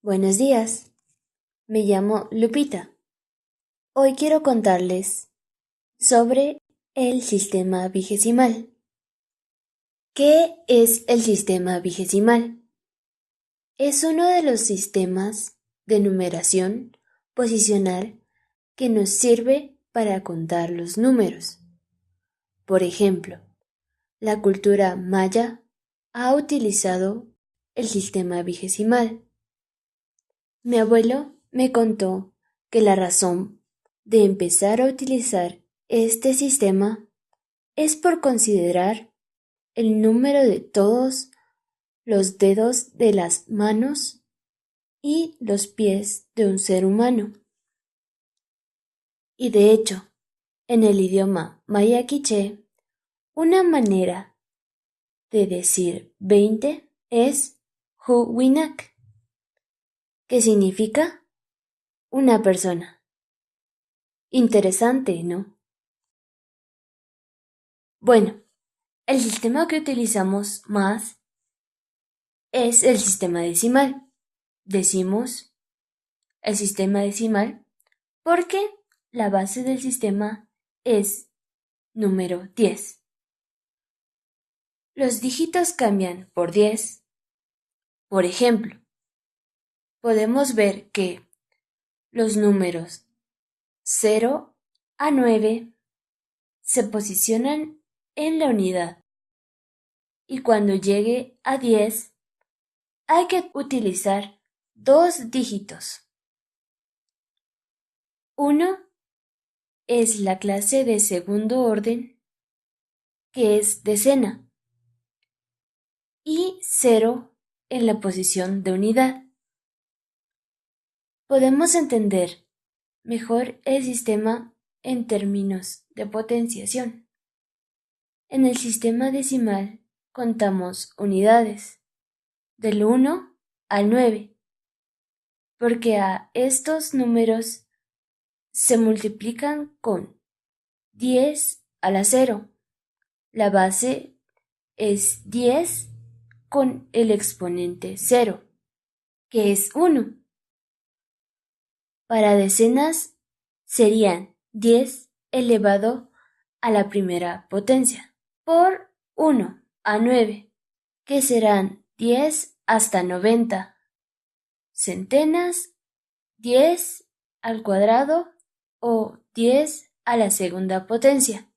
Buenos días, me llamo Lupita. Hoy quiero contarles sobre el sistema vigesimal. ¿Qué es el sistema vigesimal? Es uno de los sistemas de numeración posicional que nos sirve para contar los números. Por ejemplo, la cultura maya ha utilizado el sistema vigesimal. Mi abuelo me contó que la razón de empezar a utilizar este sistema es por considerar el número de todos los dedos de las manos y los pies de un ser humano. Y de hecho, en el idioma maya quiché, una manera de decir 20 es Huwinak, que significa una persona. Interesante, ¿no? Bueno, el sistema que utilizamos más es el sistema decimal. Decimos el sistema decimal porque la base del sistema es número 10. Los dígitos cambian por 10. Por ejemplo, podemos ver que los números 0 a 9 se posicionan en la unidad y cuando llegue a 10 hay que utilizar dos dígitos. Uno es la clase de segundo orden, que es decena, y 0 en la posición de unidad. Podemos entender mejor el sistema en términos de potenciación. En el sistema decimal contamos unidades del 1 al 9, porque a estos números se multiplican con 10 a la 0. La base es 10 con el exponente 0, que es 1. Para decenas serían 10 elevado a la primera potencia por 1 a 9, que serán 10 hasta 90. Centenas, 10 al cuadrado o 10 a la segunda potencia,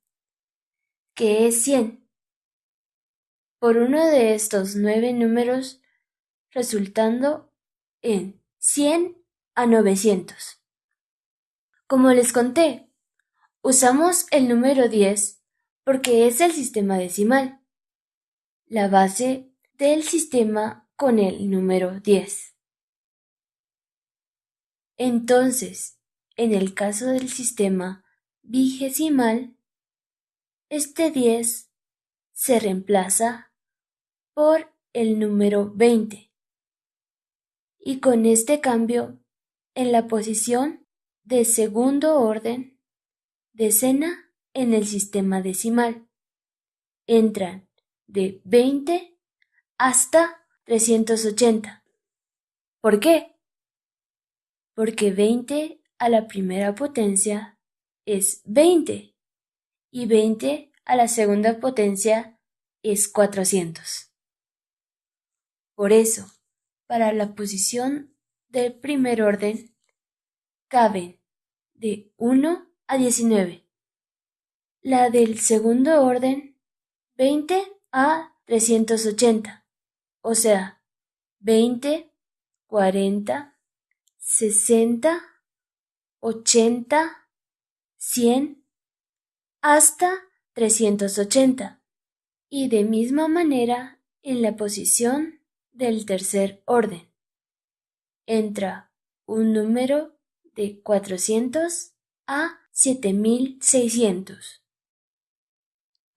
que es 100. Por uno de estos 9 números, resultando en 100 a 900. Como les conté, usamos el número 10 porque es el sistema decimal, la base del sistema con el número 10. Entonces, en el caso del sistema vigesimal, este 10 se reemplaza por el número 20. Y con este cambio, en la posición de segundo orden, decena en el sistema decimal, entran de 20 hasta 380. ¿Por qué? Porque 20 a la primera potencia es 20 y 20 a la segunda potencia es 400. Por eso, para la posición del primer orden, caben de 1 a 19. La del segundo orden, 20 a 380. O sea, 20, 40, 60, 80, 100, hasta 380. Y de misma manera en la posición del tercer orden. Entra un número de 400 a 7600.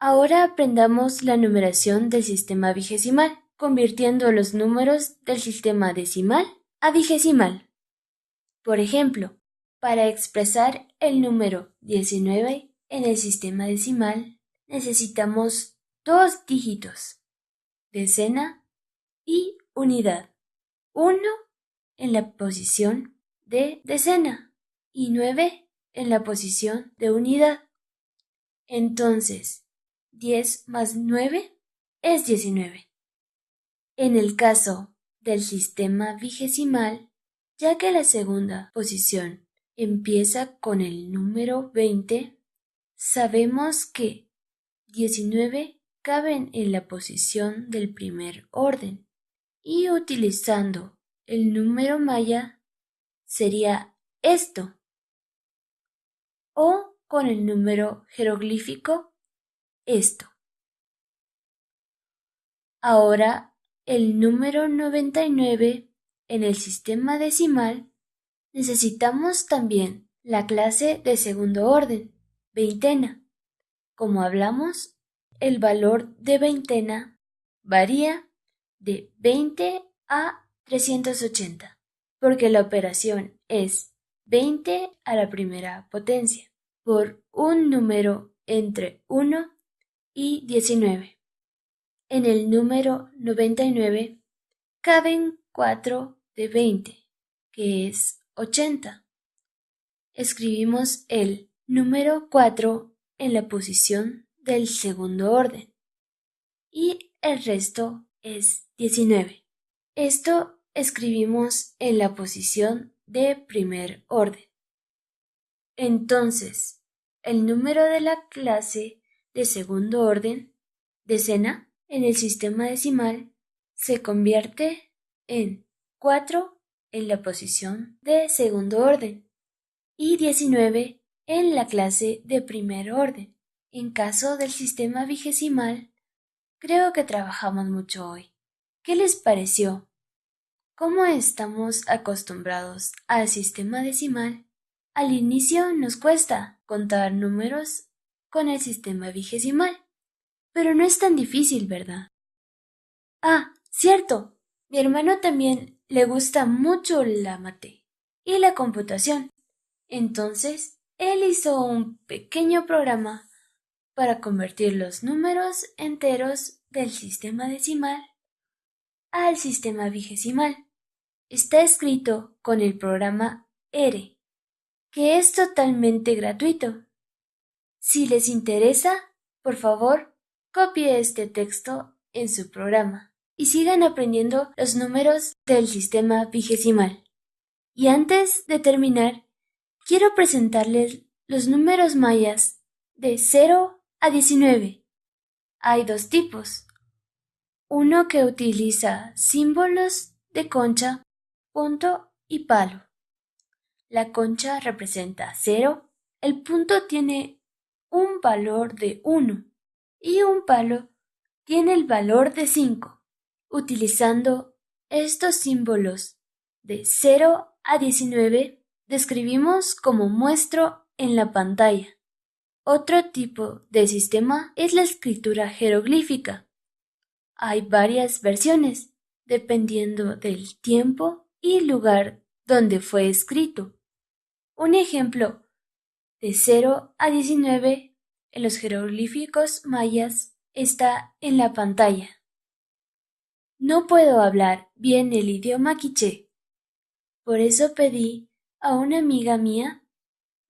Ahora aprendamos la numeración del sistema vigesimal, convirtiendo los números del sistema decimal a vigesimal. Por ejemplo, para expresar el número 19 en el sistema decimal, necesitamos dos dígitos, decena y unidad. 1 en en la posición de decena y 9 en la posición de unidad. Entonces, 10 más 9 es 19. En el caso del sistema vigesimal, ya que la segunda posición empieza con el número 20, sabemos que 19 caben en la posición del primer orden y utilizando el número maya sería esto, o con el número jeroglífico esto. Ahora, el número 99 en el sistema decimal necesitamos también la clase de segundo orden, veintena. Como hablamos, el valor de veintena varía de 20 a 380, porque la operación es 20 a la primera potencia por un número entre 1 y 19. En el número 99 caben 4 de 20, que es 80. Escribimos el número 4 en la posición del segundo orden y el resto es 19. Esto escribimos en la posición de primer orden. Entonces, el número de la clase de segundo orden, decena, en el sistema decimal se convierte en 4 en la posición de segundo orden y 19 en la clase de primer orden. En caso del sistema vigesimal, creo que trabajamos mucho hoy. ¿Qué les pareció? ¿Cómo estamos acostumbrados al sistema decimal? Al inicio nos cuesta contar números con el sistema vigesimal, pero no es tan difícil, ¿verdad? Ah, cierto. Mi hermano también le gusta mucho la mate y la computación. Entonces, él hizo un pequeño programa para convertir los números enteros del sistema decimal al sistema vigesimal. Está escrito con el programa R, que es totalmente gratuito. Si les interesa, por favor, copie este texto en su programa y sigan aprendiendo los números del sistema vigesimal. Y antes de terminar, quiero presentarles los números mayas de 0 a 19. Hay dos tipos. Uno que utiliza símbolos de concha, punto y palo. La concha representa 0, el punto tiene un valor de 1 y un palo tiene el valor de 5. Utilizando estos símbolos de 0 a 19, describimos como muestro en la pantalla. Otro tipo de sistema es la escritura jeroglífica. Hay varias versiones, dependiendo del tiempo y lugar donde fue escrito. Un ejemplo de 0 a 19 en los jeroglíficos mayas está en la pantalla. No puedo hablar bien el idioma quiché, por eso pedí a una amiga mía,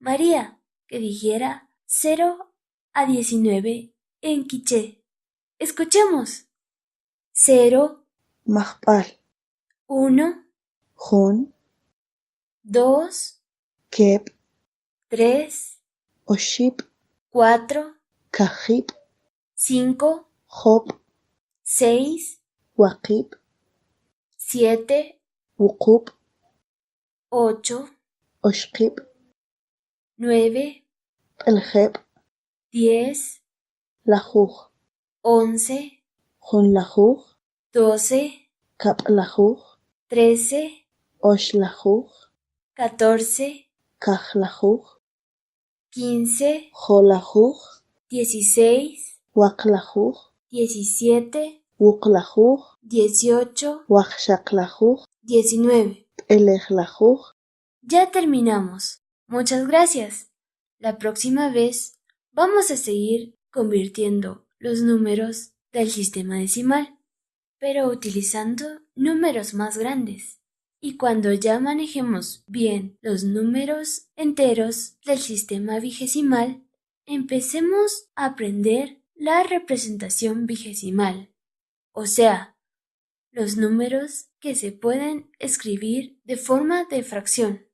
María, que dijera 0 a 19 en quiché. Escuchemos. 0, מכפל, 1, חון, 2, קאפ, 3, אושיפ, 4, כחיפ, 5, חופ, 6, וקיפ, 7, וقوب, 8, אושקיפ, 9, פלחב, 10, לחוך, 11, חון לחוך, 12, קאפ לחוך, 13, אוש לחוך, 14, כך לחוך, 15, חול לחוך, 16, ווק לחוך, 17, ווק לחוך, 18, וחשק לחוך, 19. פלח לחוך. Ya terminamos. Muchas gracias. La próxima vez vamos a seguir convirtiendo los números del sistema decimal, pero utilizando números más grandes. Y cuando ya manejemos bien los números enteros del sistema vigesimal, empecemos a aprender la representación vigesimal, o sea, los números que se pueden escribir de forma de fracción.